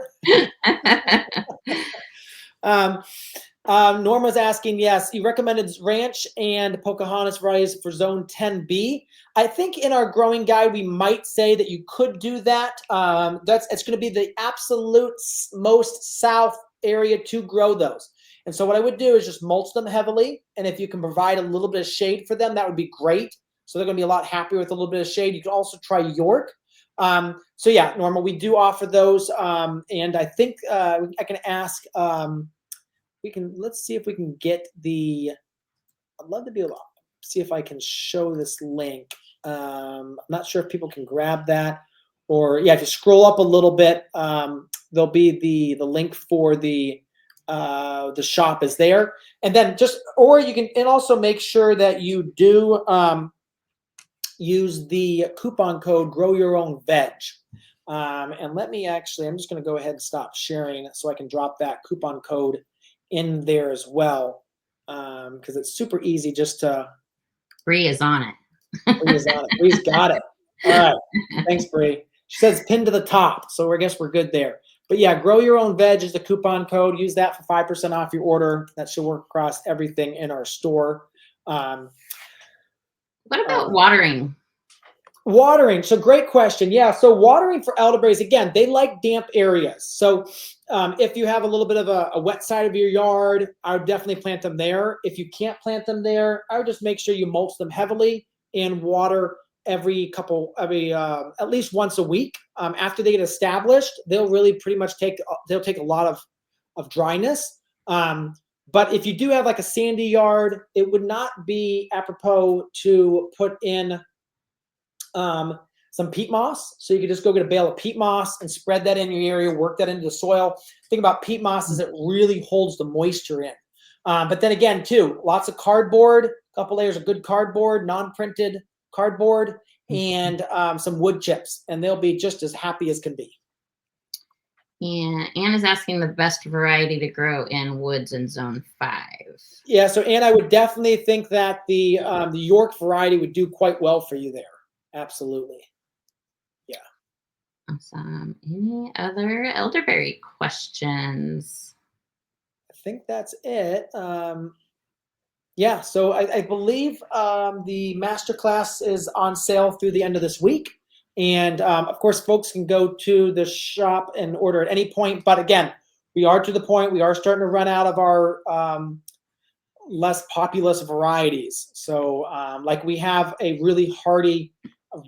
Norma's asking, yes, you recommended Ranch and Pocahontas varieties for Zone 10B. I think in our growing guide, we might say that you could do that. It's going to be the absolute most south area to grow those. And so what I would do is just mulch them heavily. And if you can provide a little bit of shade for them, that would be great. So they're going to be a lot happier with a little bit of shade. You can also try York. So yeah, Norma, we do offer those. And I think I can ask, let's see if we can get I'd love to be able to see if I can show this link. I'm not sure if people can grab that, or yeah, if you scroll up a little bit, there'll be the link for the shop is there. And then or you can, and also make sure that you do use the coupon code Grow Your Own Veg. And let me I'm just going to go ahead and stop sharing so I can drop that coupon code in there as well. Because it's super easy just to. Bree is on it. Bree is on it. Bree's got it. All right. Thanks, Bree. She says pinned to the top. So I guess we're good there. But yeah, Grow Your Own Veg is the coupon code. Use that for 5% off your order. That should work across everything in our store. What about watering? Watering. So great question. Yeah. So watering for elderberries, again, they like damp areas. So if you have a little bit of a wet side of your yard, I would definitely plant them there. If you can't plant them there, I would just make sure you mulch them heavily and water at least once a week. After they get established, they'll really pretty much take a lot of dryness. But if you do have like a sandy yard, it would not be apropos to put in some peat moss. So you could just go get a bale of peat moss and spread that in your area, work that into the soil. The thing about peat moss is it really holds the moisture in. But then again, too, lots of cardboard, a couple layers of good cardboard, non-printed cardboard, and some wood chips, and they'll be just as happy as can be. And Anne is asking the best variety to grow in woods in zone 5. Yeah, so Anne, I would definitely think that the York variety would do quite well for you there. Absolutely. Yeah. Awesome. Any other elderberry questions? I think that's it. Yeah, so I believe the masterclass is on sale through the end of this week. And of course, folks can go to the shop and order at any point. But again, we are to the point, we are starting to run out of our less populous varieties. So like we have a really hardy,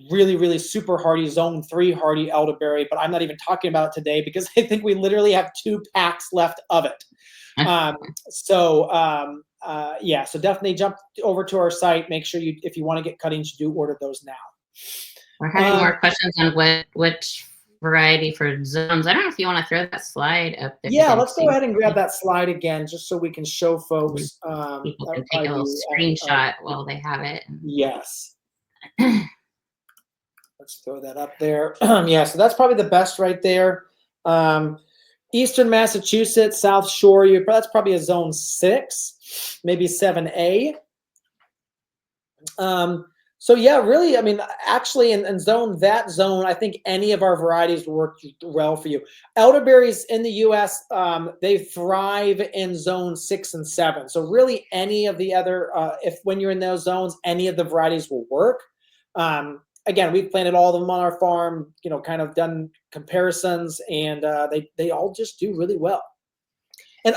really super hardy zone 3 hardy elderberry, but I'm not even talking about it today because I think we literally have 2 packs left of it. Yeah, so definitely jump over to our site. Make sure if you want to get cuttings, you do order those now. We're having more questions on which variety for zones. I don't know if you want to throw that slide up there. Yeah, let's go ahead and grab that slide again, just so we can show folks. People can take a little screenshot while they have it. Yes. Let's throw that up there. Yeah, so that's probably the best right there. Eastern Massachusetts, South Shore, that's probably a zone 6, maybe 7A. So yeah, really, I mean, actually in that zone, I think any of our varieties will work well for you. Elderberries in the US, they thrive in zone 6 and 7. So really any of the other, when you're in those zones, any of the varieties will work. Again, we've planted all of them on our farm, kind of done comparisons, and they all just do really well. And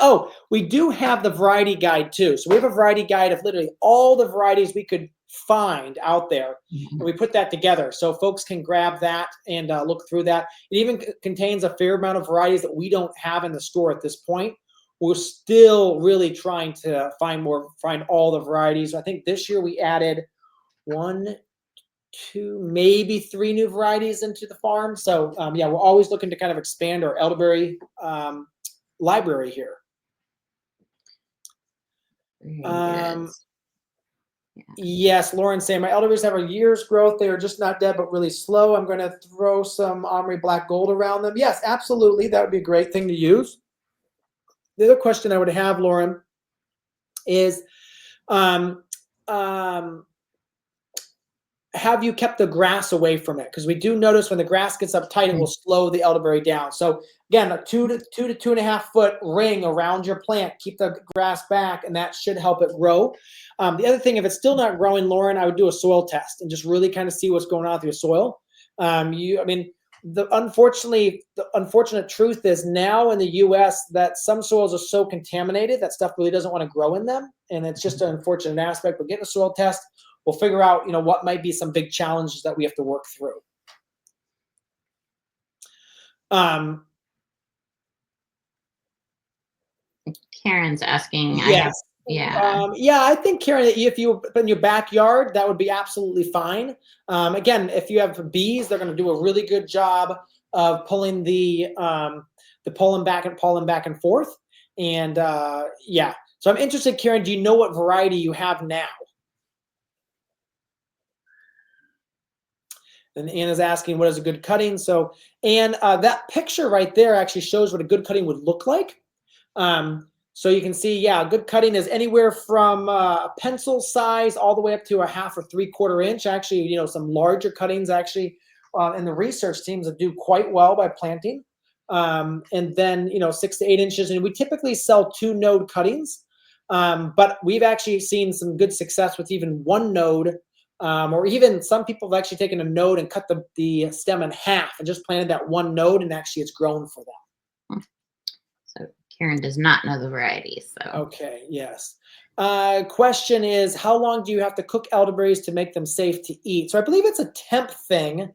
we do have the variety guide too. So we have a variety guide of literally all the varieties we could find out there. And we put that together so folks can grab that and look through that. It even contains a fair amount of varieties that we don't have in the store at this point. We're still really trying to find all the varieties. I think this year we added 1, 2, maybe 3 new varieties into the farm. So yeah, we're always looking to kind of expand our elderberry library here. Yes, Lauren saying my elderberries have a year's growth. They are just not dead, but really slow. I'm going to throw some Omri Black Gold around them. Yes, absolutely. That would be a great thing to use. The other question I would have, Lauren, is have you kept the grass away from it? Because we do notice when the grass gets up tight, it will slow the elderberry down. So again, a 2 to 2.5 foot ring around your plant. Keep the grass back, and that should help it grow. The other thing, if it's still not growing, Lauren, I would do a soil test and just really kind of see what's going on with your soil. the unfortunate truth is now in the U.S. that some soils are so contaminated that stuff really doesn't want to grow in them, and it's just an unfortunate aspect. We're getting a soil test. We'll figure out, what might be some big challenges that we have to work through. Karen's asking. Yes. Yeah. Yeah, I think, Karen, that if you in your backyard, that would be absolutely fine. Again, if you have bees, they're going to do a really good job of pulling the pollen back and forth. And yeah, so I'm interested, Karen. Do you know what variety you have now? And Anna's asking, what is a good cutting? So, Anne, that picture right there actually shows what a good cutting would look like. So you can see, yeah, good cutting is anywhere from a pencil size all the way up to a 1/2 or 3/4 inch. Actually, some larger cuttings actually, and the research teams that do quite well by planting. And then, 6 to 8 inches. And we typically sell 2-node cuttings. But we've actually seen some good success with even 1-node, or even some people have actually taken a node and cut the stem in half and just planted that 1 node, and actually it's grown for them. So Karen does not know the varieties. So okay, yes. Question is, how long do you have to cook elderberries to make them safe to eat? So I believe it's a temp thing.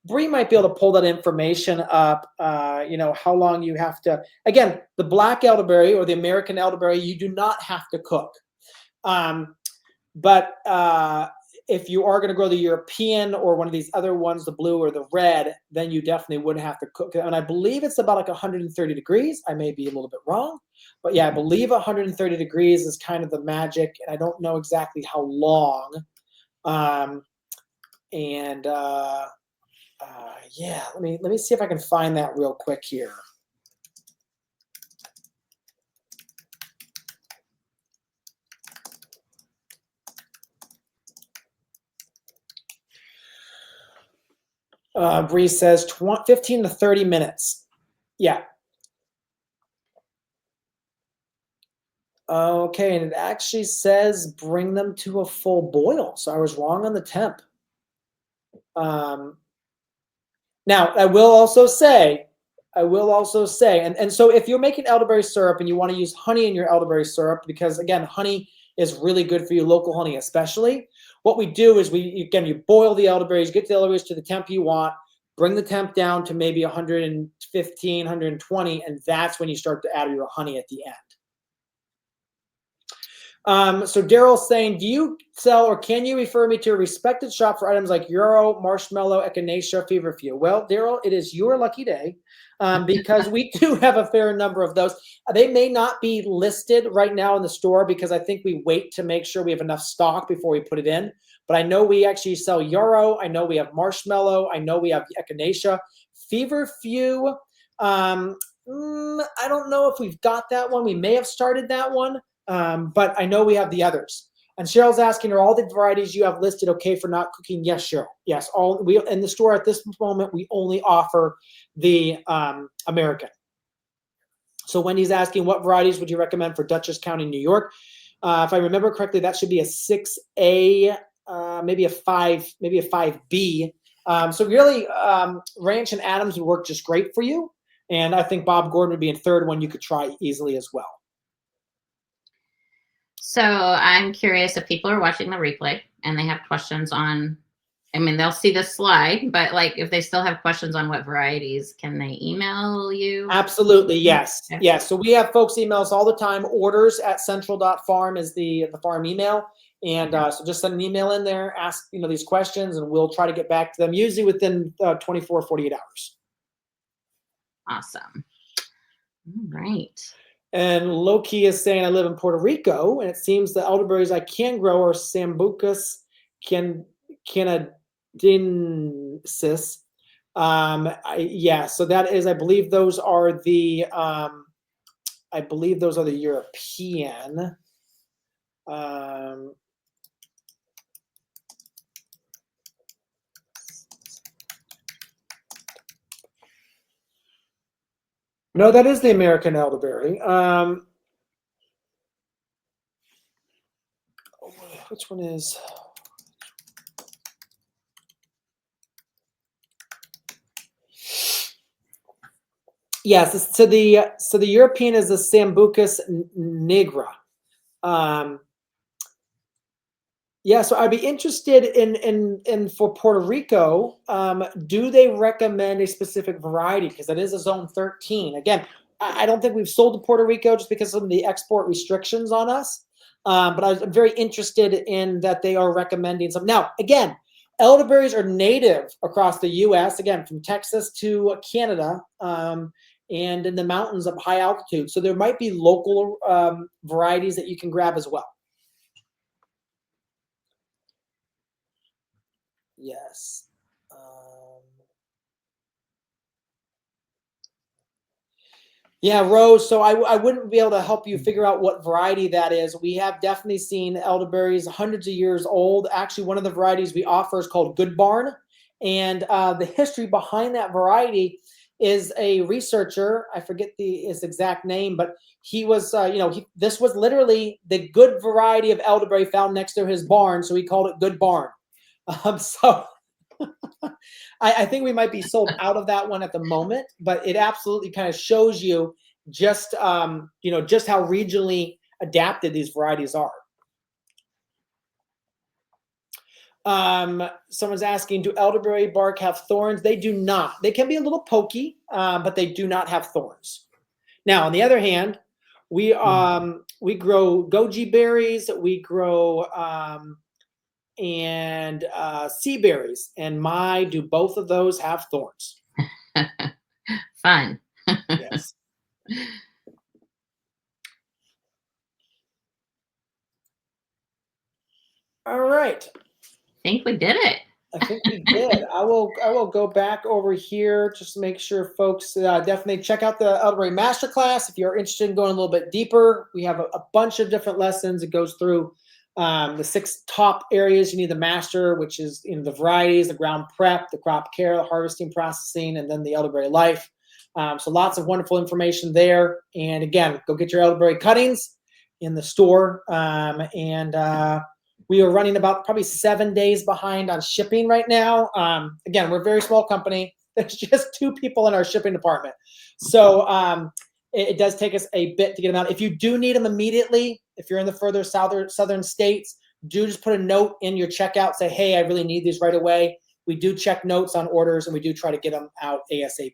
Bree might be able to pull that information up. How long you have to. Again, the black elderberry or the American elderberry, you do not have to cook. But if you are going to grow the European or one of these other ones, the blue or the red, then you definitely would have to cook it. And I believe it's about like 130 degrees. I may be a little bit wrong, but yeah, I believe 130 degrees is kind of the magic. And I don't know exactly how long. Yeah, let me see if I can find that real quick here. Bree says 15 to 30 minutes. Yeah. Okay, and it actually says bring them to a full boil. So I was wrong on the temp. Now, I will also say, and so if you're making elderberry syrup and you want to use honey in your elderberry syrup, because again, honey is really good for you, local honey especially, what we do is you boil the elderberries, get the elderberries to the temp you want, bring the temp down to maybe 115, 120, and that's when you start to add your honey at the end. So Daryl's saying, do you sell or can you refer me to a respected shop for items like Euro, Marshmallow, Echinacea, Feverfew? Well, Daryl, it is your lucky day, because we do have a fair number of those. They may not be listed right now in the store because I think we wait to make sure we have enough stock before we put it in. But I know we actually sell Euro. I know we have Marshmallow. I know we have Echinacea. Feverfew, I don't know if we've got that one. We may have started that one. But I know we have the others. And Cheryl's asking, are all the varieties you have listed okay for not cooking? Yes, Cheryl. Yes, we in the store at this moment, we only offer the American. So Wendy's asking, what varieties would you recommend for Dutchess County, New York? If I remember correctly, that should be a 6A, maybe a 5B. So really, Ranch and Adams would work just great for you. And I think Bob Gordon would be a third one you could try easily as well. So I'm curious if people are watching the replay and they have questions on, they'll see the slide, but like if they still have questions on what varieties, can they email you? Absolutely, yes. Okay. Yes. So we have folks email us all the time. orders@central.farm is the farm email. And so just send an email in there, ask these questions, and we'll try to get back to them usually within 24, 48 hours. Awesome. All right. And Loki is saying, I live in Puerto Rico, and it seems the elderberries I can grow are Sambucus canadensis. Yeah, so that is, I believe those are the European. No, that is the American elderberry. Which one is? Yes. So the European is the Sambucus nigra. Um, Yeah, so I'd be interested in for Puerto Rico, do they recommend a specific variety? Because that is a zone 13. Again, I don't think we've sold to Puerto Rico just because of the export restrictions on us. But I'm very interested in that they are recommending some. Now, again, elderberries are native across the US, again, from Texas to Canada, and in the mountains of high altitude. So there might be local varieties that you can grab as well. Yes. Um, yeah, Rose. So I wouldn't be able to help you figure out what variety that is. We have definitely seen elderberries hundreds of years old. Actually, one of the varieties we offer is called Good Barn. And the history behind that variety is a researcher. I forget his exact name, but he was, this was literally the good variety of elderberry found next to his barn. So he called it Good Barn. So I think we might be sold out of that one at the moment, but it absolutely kind of shows you just just how regionally adapted these varieties are. Someone's asking, do elderberry bark have thorns? They do not. They can be a little pokey, but they do not have thorns. Now, on the other hand, we grow goji berries, we grow and sea berries, and my do both of those have thorns? Fun. Yes. All right. Think we did it. I think we did. I will go back over here just to make sure folks definitely check out the Elderberry Masterclass if you're interested in going a little bit deeper. We have a bunch of different lessons. It goes through the 6 top areas you need to master, which is the varieties, the ground prep, the crop care, the harvesting, processing, and then the elderberry life. So lots of wonderful information there. And again, go get your elderberry cuttings in the store. We are running about probably 7 days behind on shipping right now. Again, we're a very small company. There's just 2 people in our shipping department. So it does take us a bit to get them out. If you do need them immediately, if you're in the further southern states, do just put a note in your checkout. Say, hey, I really need these right away. We do check notes on orders, and we do try to get them out ASAP.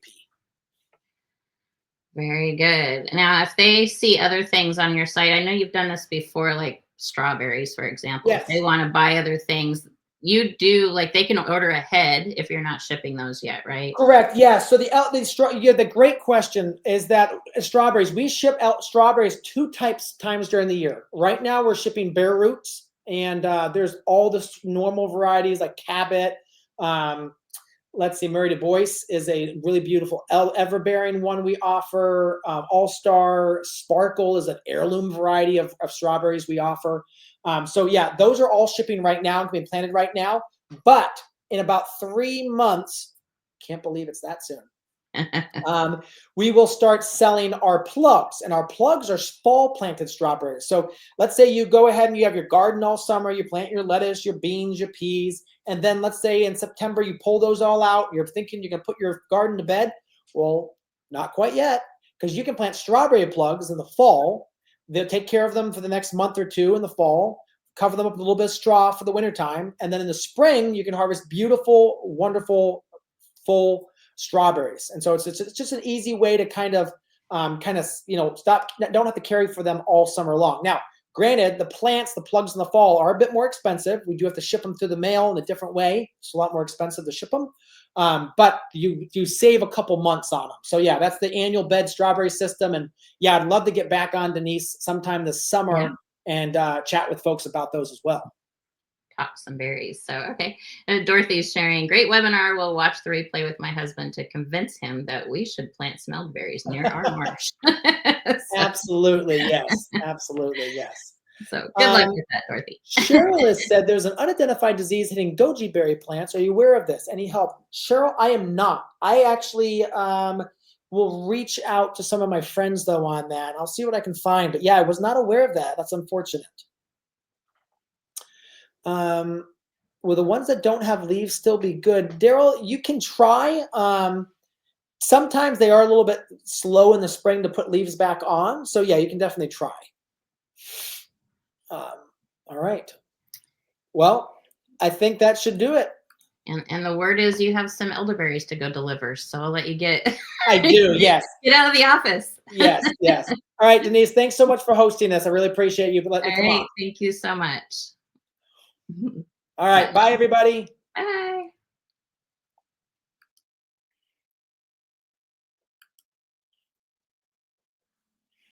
Very good. Now, if they see other things on your site, I know you've done this before, like strawberries, for example. If they Yes. want to buy other things, you do like they can order ahead if you're not shipping those yet, right? Correct. Yeah. So the great question is that strawberries, we ship out strawberries 2 times during the year. Right now, we're shipping bare roots, and there's all the normal varieties like Cabot. Um, let's see, Murray Du Bois is a really beautiful everbearing one we offer. All Star Sparkle is an heirloom variety of strawberries we offer. So yeah, those are all shipping right now, being planted right now. But in about 3 months, can't believe it's that soon. We will start selling our plugs, and our plugs are fall planted strawberries. So let's say you go ahead and you have your garden all summer, you plant your lettuce, your beans, your peas, and then let's say in September you pull those all out. You're thinking you can put your garden to bed. Well, not quite yet, because you can plant strawberry plugs in the fall. They'll take care of them for the next month or 2 in the fall, cover them up with a little bit of straw for the wintertime, and then in the spring you can harvest beautiful, wonderful, full strawberries. And so it's just an easy way to kind of stop, don't have to carry for them all summer long. Now, granted, the plugs in the fall are a bit more expensive. We do have to ship them through the mail in a different way. It's a lot more expensive to ship them. But you save a couple months on them. So yeah, that's the annual bed strawberry system. And yeah, I'd love to get back on, Denise, sometime this summer Yeah. and chat with folks about those as well. Talk some berries. So, okay. And Dorothy's sharing, great webinar. We'll watch the replay with my husband to convince him that we should plant some elderberries near our marsh. so, Absolutely, yes. Absolutely, yes. so good luck Um, with that, Dorothy. Cheryl has said there's an unidentified disease hitting goji berry plants. Are you aware of this? Any help? Cheryl, I am not. I actually will reach out to some of my friends though on that. I'll see what I can find. But yeah, I was not aware of that. That's unfortunate. Um, will the ones that don't have leaves still be good? Daryl, you can try. Sometimes they are a little bit slow in the spring to put leaves back on. So yeah, you can definitely try. All right. Well, I think that should do it. And the word is you have some elderberries to go deliver. So I'll let you get I do. Yes. get out of the office. Yes. Yes. All right, Denise, thanks so much for hosting this. I really appreciate you letting me All come right. on. Thank you so much. All right. Bye, everybody. Bye.